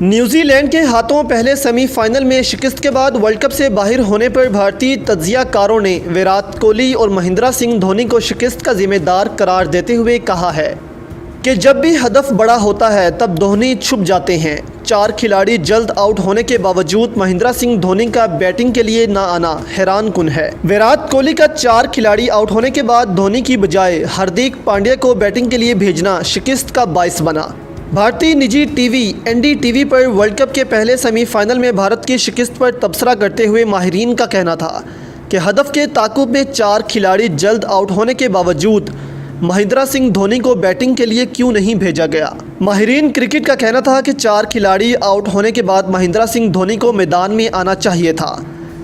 New Zealand के हाथों पहले सेमीफाइनल में शिकस्त के बाद वर्ल्ड कप से बाहर होने पर भारतीय तज्जियाकारों ने विराट कोहली और महेंद्र सिंह धोनी को शिकस्त का जिम्मेदार करार देते हुए कहा है कि जब भी हदफ बड़ा होता है तब धोनी छुप जाते हैं। 4 खिलाड़ी जल्द आउट होने के बावजूद महेंद्र सिंह धोनी का बैटिंग के लिए ना आना हैरान कुन है। विराट कोहली का 4 खिलाड़ी आउट होने के बाद धोनी की बजाय हार्दिक पांड्या को बैटिंग के लिए भेजना शिकस्त का बाइस बना। भारतीय निजी टीवी एनडीटीवी पर वर्ल्ड कप के पहले सेमीफाइनल में भारत की शिकस्त पर तबसरा करते हुए माहिरीन का कहना था कि हदफ के ताक़ुब में 4 खिलाड़ी जल्द आउट होने के बावजूद महेंद्र सिंह धोनी को बैटिंग के लिए क्यों नहीं भेजा गया। माहिरीन क्रिकेट का कहना था कि 4 खिलाड़ी आउट होने के बाद महेंद्र सिंह धोनी को मैदान में आना चाहिए था।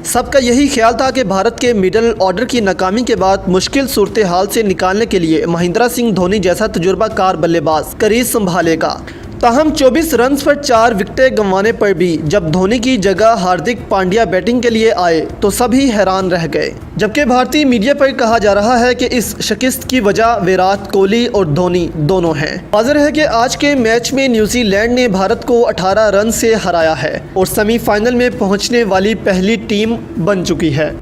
सबका यही ख्याल था कि भारत के मिडल ऑर्डर की नाकामी के बाद मुश्किल सूरत हाल से निकालने के लिए महेंद्र सिंह धोनी जैसा तजुर्बाकार बल्लेबाज करीज संभालेगा। ताहम 24 रन पर 4 विकेटें गंवाने पर भी जब धोनी की जगह हार्दिक पांड्या बैटिंग के लिए आए तो सभी हैरान रह गए। जबकि भारतीय मीडिया पर कहा जा रहा है कि इस शिकस्त की वजह विराट कोहली और धोनी दोनों हैं। वाज़ेह है कि आज के मैच में न्यूजीलैंड ने भारत को 18 रन से हराया है और सेमीफाइनल में पहुंचने वाली पहली टीम बन चुकी है।